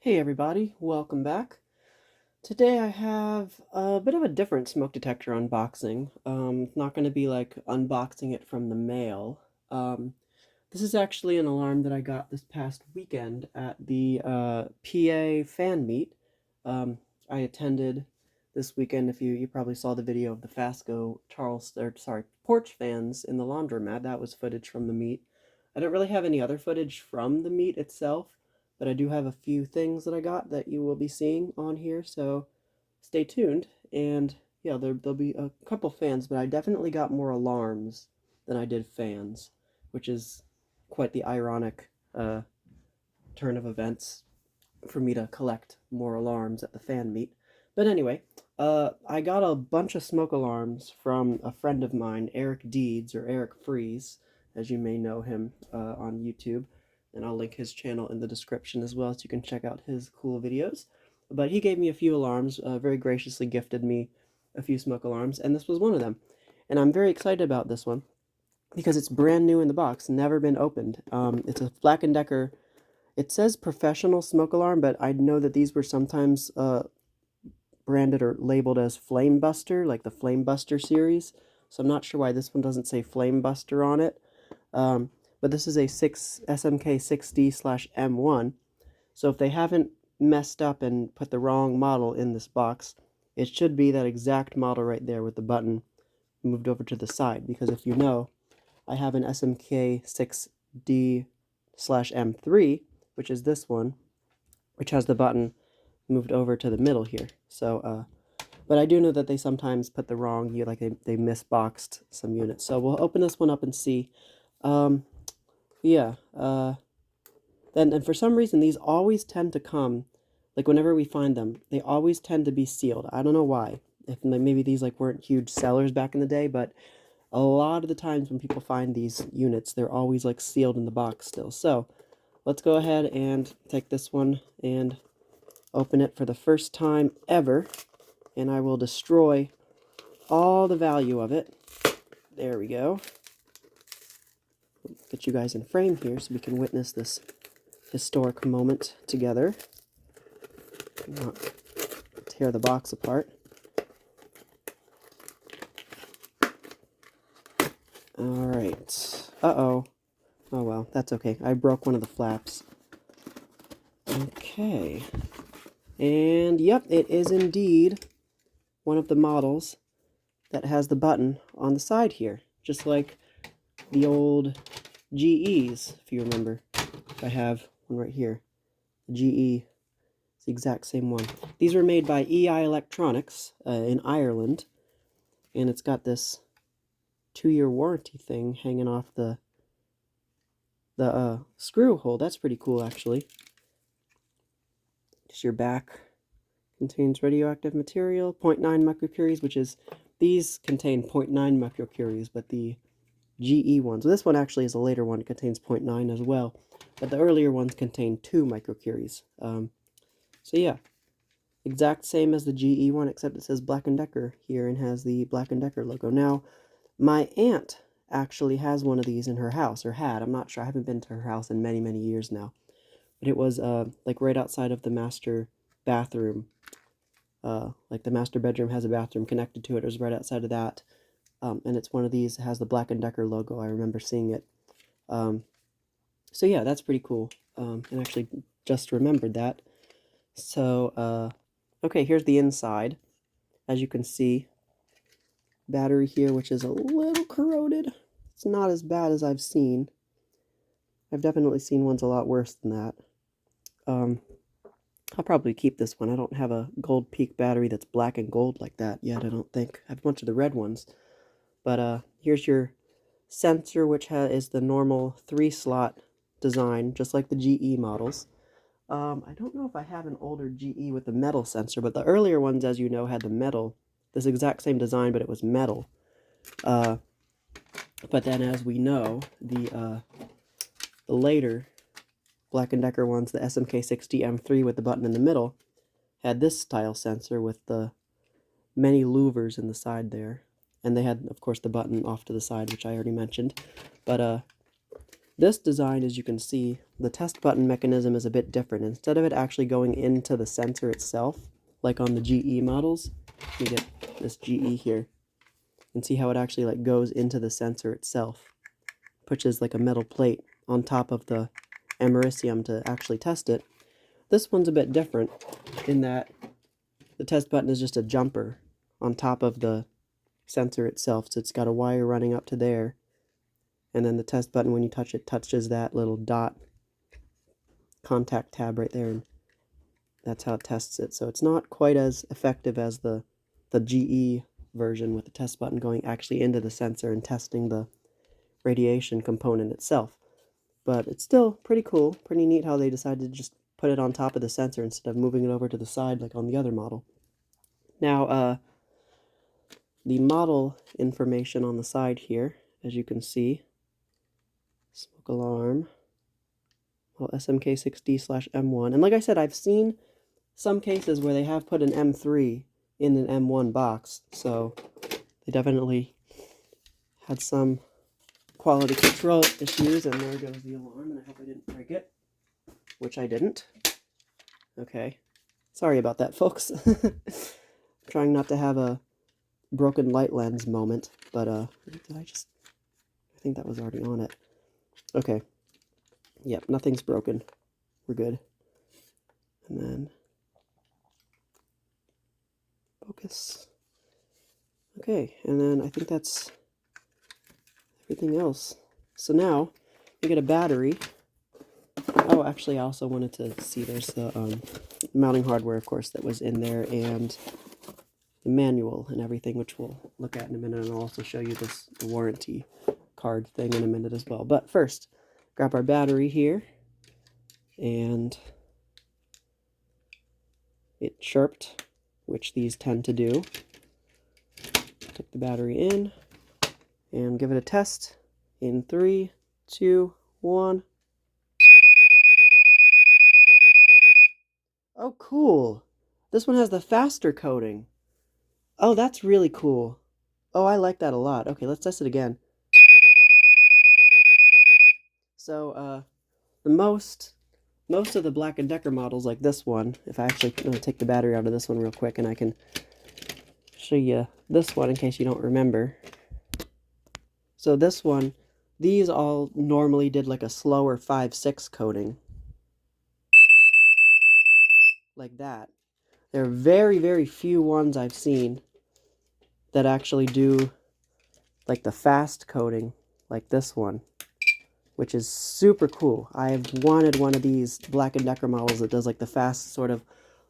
Hey everybody, welcome back. Today I have a bit of a different smoke detector unboxing. It's not going to be like unboxing it from the mail. This is actually an alarm that I got this past weekend at the PA fan meet. I attended this weekend. If you probably saw the video of the Fasco porch fans in the laundromat. That was footage from the meet. I don't really have any other footage from the meet itself, but I do have a few things that I got that you will be seeing on here, so stay tuned. And yeah, there'll be a couple fans, but I definitely got more alarms than I did fans, which is quite the ironic turn of events for me to collect more alarms at the fan meet. But anyway, I got a bunch of smoke alarms from a friend of mine, Eric Deeds, or Eric Freeze, as you may know him on YouTube. And I'll link his channel in the description as well, so you can check out his cool videos. But he gave me a few alarms, very graciously gifted me a few smoke alarms, and this was one of them. And I'm very excited about this one because it's brand new in the box, never been opened. It's a Black & Decker. It says professional smoke alarm, but I know that these were sometimes branded or labeled as Flamebuster, like the Flamebuster series. So I'm not sure why this one doesn't say Flamebuster on it. But this is a SMK-6D/M1. So if they haven't messed up and put the wrong model in this box, it should be that exact model right there with the button moved over to the side. Because if you know, I have an SMK-6D/M3, which is this one, which has the button moved over to the middle here. So, but I do know that they sometimes put the wrong, like they misboxed some units. So we'll open this one up and see. Yeah. And for some reason, these always tend to come, like whenever we find them, they always tend to be sealed. I don't know why. If maybe these like weren't huge sellers back in the day, but a lot of the times when people find these units, they're always like sealed in the box still. So let's go ahead and take this one and open it for the first time ever, and I will destroy all the value of it. There we go. Get you guys in frame here so we can witness this historic moment together. Not tear the box apart. Alright. Uh-oh. Oh well, that's okay. I broke one of the flaps. Okay. And yep, it is indeed one of the models that has the button on the side here, just like the old GEs, if you remember. I have one right here. The GE, it's the exact same one. These were made by EI Electronics in Ireland, and it's got this 2-year warranty thing hanging off the screw hole. That's pretty cool, actually. Just your back contains radioactive material, 0.9 microcuries, which is, these contain 0.9 microcuries, but the GE ones, this one actually is a later one, it contains 0.9 as well, but the earlier ones contain 2 microcuries. So yeah, exact same as the GE one, except it says Black & Decker here and has the Black & Decker logo. Now, my aunt actually has one of these in her house, or had. I'm not sure. I haven't been to her house in many, many years now. But it was like right outside of the master bathroom. Like the master bedroom has a bathroom connected to it. It was right outside of that. And it's one of these. It has the Black & Decker logo. I remember seeing it. So yeah, that's pretty cool. And actually just remembered that. So, okay, here's the inside. As you can see, battery here, which is a little corroded. It's not as bad as I've seen. I've definitely seen ones a lot worse than that. I'll probably keep this one. I don't have a gold peak battery that's black and gold like that yet, I don't think. I have a bunch of the red ones. But here's your sensor, which is the normal 3-slot design, just like the GE models. I don't know if I have an older GE with the metal sensor, but the earlier ones, as you know, had the metal, this exact same design, but it was metal. But then, as we know, the later Black & Decker ones, the SMK-6D M3 with the button in the middle, had this style sensor with the many louvers in the side there. And they had, of course, the button off to the side, which I already mentioned. But This design, as you can see, the test button mechanism is a bit different. Instead of it actually going into the sensor itself, like on the GE models, you get this GE here, and see how it actually like goes into the sensor itself, pushes like a metal plate on top of the americium to actually test it. This one's a bit different in that the test button is just a jumper on top of the sensor itself, so it's got a wire running up to there. And then the test button, when you touch it, touches that little dot contact tab right there, and that's how it tests it. So it's not quite as effective as the GE version with the test button going actually into the sensor and testing the radiation component itself. But it's still pretty cool, pretty neat how they decided to just put it on top of the sensor instead of moving it over to the side like on the other model. Now, the model information on the side here, as you can see, smoke alarm, well, SMK-6D/M1. And like I said, I've seen some cases where they have put an M3 in an M1 box, so they definitely had some quality control issues. And there goes the alarm, and I hope I didn't break it, which I didn't. Okay, sorry about that, folks. Trying not to have a broken light lens moment, but did I think that was already on it. Okay, yep, nothing's broken, we're good. And then focus. Okay, and then I think that's everything else. So now we get a battery. Oh, actually, I also wanted to see there's the mounting hardware, of course, that was in there, and the manual and everything, which we'll look at in a minute, and I'll also show you the warranty card thing in a minute as well. But first, grab our battery here, and it chirped, which these tend to do. Take the battery in and give it a test in 3, 2, 1. Oh, cool. This one has the faster coding. Oh, that's really cool. Oh, I like that a lot. Okay, let's test it again. So, most of the Black & Decker models, like this one, if I actually take the battery out of this one real quick, and I can show you this one in case you don't remember. So this one, these all normally did like a slower 5-6 coding. Like that. There are very, very few ones I've seen that actually do like the fast coding, like this one, which is super cool. I've wanted one of these Black & Decker models that does like the fast sort of,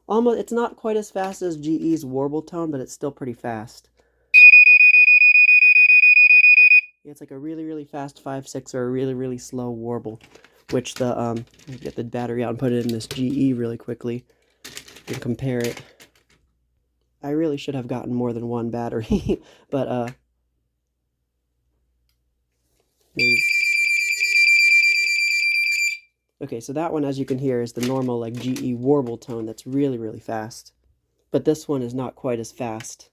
almost, it's not quite as fast as GE's warble tone, but it's still pretty fast. It's like a really, really fast 5-6 or a really, really slow warble, which the, get the battery out and put it in this GE really quickly and compare it. I really should have gotten more than one battery, but, maybe. Okay, so that one, as you can hear, is the normal, like, GE warble tone that's really, really fast. But this one is not quite as fast.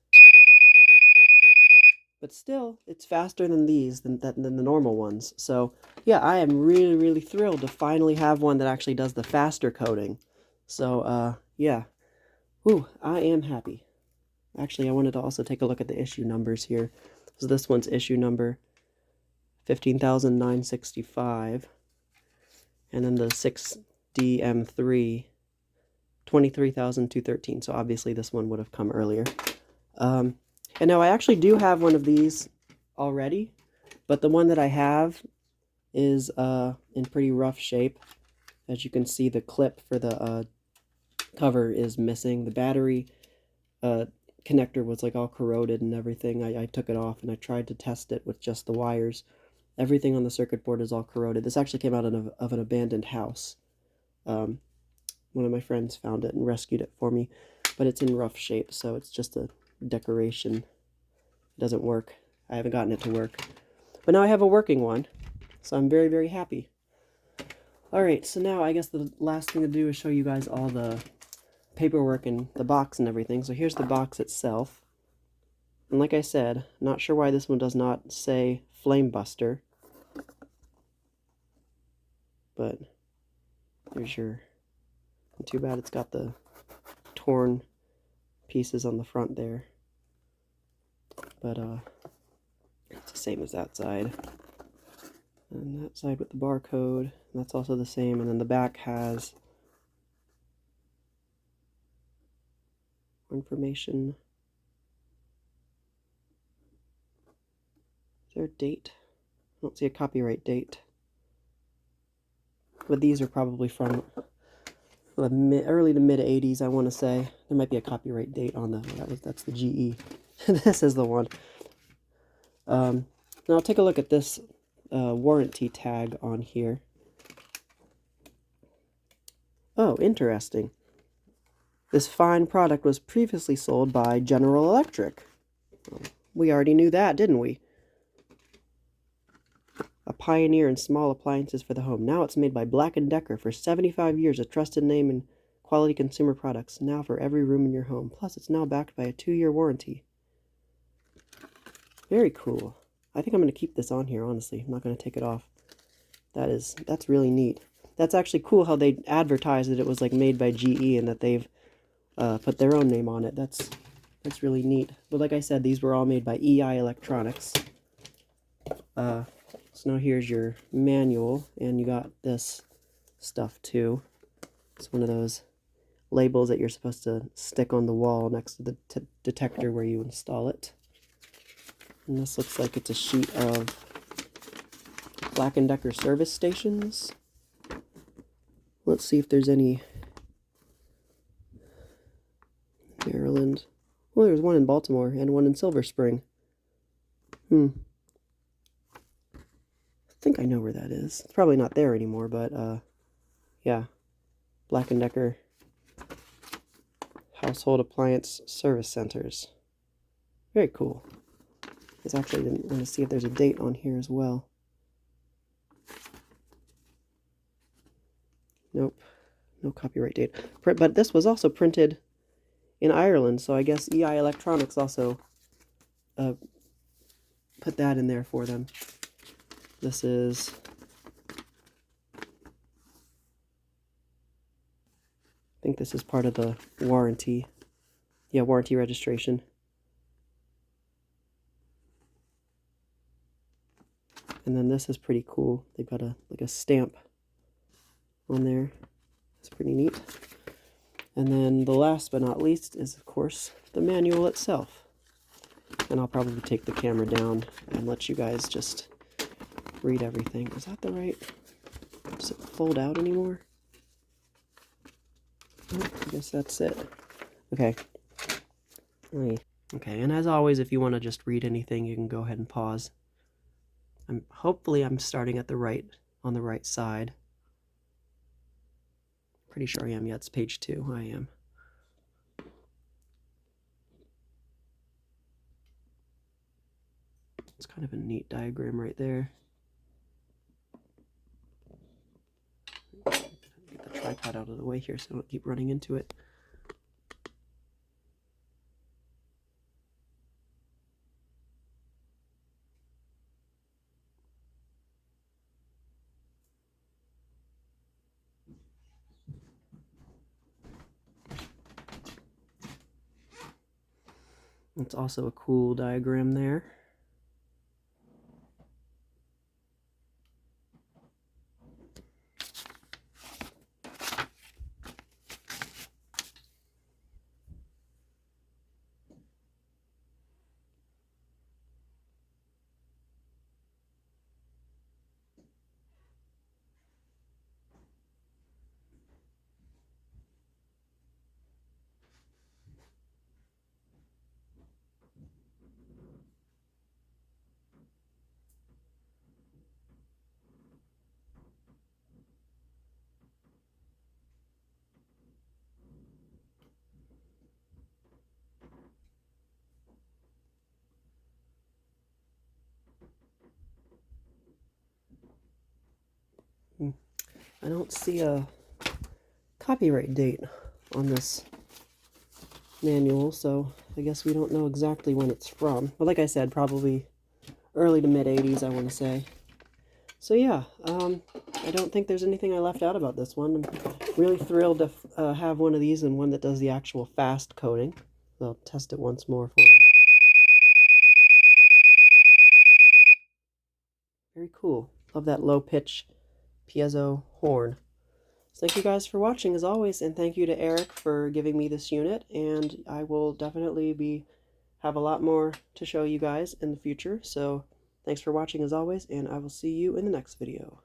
But still, it's faster than these, than the normal ones. So, yeah, I am really, really thrilled to finally have one that actually does the faster coding. So, yeah. Whew, I am happy. Actually, I wanted to also take a look at the issue numbers here. So this one's issue number 15,965. And then the 6DM3, 23,213. So obviously this one would have come earlier. And now I actually do have one of these already, but the one that I have is in pretty rough shape. As you can see, the clip for the cover is missing. The battery connector was like all corroded and everything. I took it off and I tried to test it with just the wires. Everything on the circuit board is all corroded. This actually came out of an abandoned house. One of my friends found it and rescued it for me, but it's in rough shape, so it's just a decoration. It doesn't work. I haven't gotten it to work. But now I have a working one, so I'm very, very happy. Alright, so now I guess the last thing to do is show you guys all the paperwork and the box and everything. So here's the box itself. And like I said, not sure why this one does not say Flamebuster. but there's your, not too bad it's got the torn pieces on the front there, but it's the same as that side. And that side with the barcode, that's also the same, and then the back has information. Is there a date? I don't see a copyright date. But these are probably from the early to mid 80s, I want to say. There might be a copyright date on that's the GE. This is the one. Now take a look at this warranty tag on here. Oh, interesting. This fine product was previously sold by General Electric. We already knew that, didn't we? A pioneer in small appliances for the home. Now it's made by Black Decker for 75 years, a trusted name in quality consumer products. Now for every room in your home. Plus, it's now backed by a 2-year warranty. Very cool. I think I'm going to keep this on here, honestly. I'm not going to take it off. That's really neat. That's actually cool how they advertised that it was like made by GE and that they've put their own name on it. That's really neat. But like I said, these were all made by EI Electronics. So now here's your manual, and you got this stuff too. It's one of those labels that you're supposed to stick on the wall next to the detector where you install it. And this looks like it's a sheet of Black & Decker service stations. Let's see if there's any Maryland. Well, there's one in Baltimore and one in Silver Spring. I think I know where that is. It's probably not there anymore, but yeah. Black & Decker Household Appliance Service Centers. Very cool. I actually didn't want to see if there's a date on here as well. Nope. No copyright date. But this was also printed in Ireland, so I guess EI Electronics also put that in there for them. This is, I think this is part of the warranty. Yeah, warranty registration. And then this is pretty cool. They've got like a stamp on there. It's pretty neat. And then the last but not least is, of course, the manual itself. And I'll probably take the camera down and let you guys just read everything. Is that the right? Does it fold out anymore? Oh, I guess that's it. Okay. Okay, and as always, if you want to just read anything, you can go ahead and pause. Hopefully I'm starting at on the right side. Pretty sure I am. Yeah, it's page 2. I am. It's kind of a neat diagram right there. Get the tripod out of the way here so I don't keep running into it. It's also a cool diagram there. I don't see a copyright date on this manual, so I guess we don't know exactly when it's from. But like I said, probably early to mid 80s, I want to say. So yeah, I don't think there's anything I left out about this one. I'm really thrilled to have one of these and one that does the actual fast coding. I'll test it once more for you. Very cool. Love that low pitch piezo horn. So thank you guys for watching as always, and thank you to Eric for giving me this unit, and I will definitely have a lot more to show you guys in the future. So thanks for watching as always, and I will see you in the next video.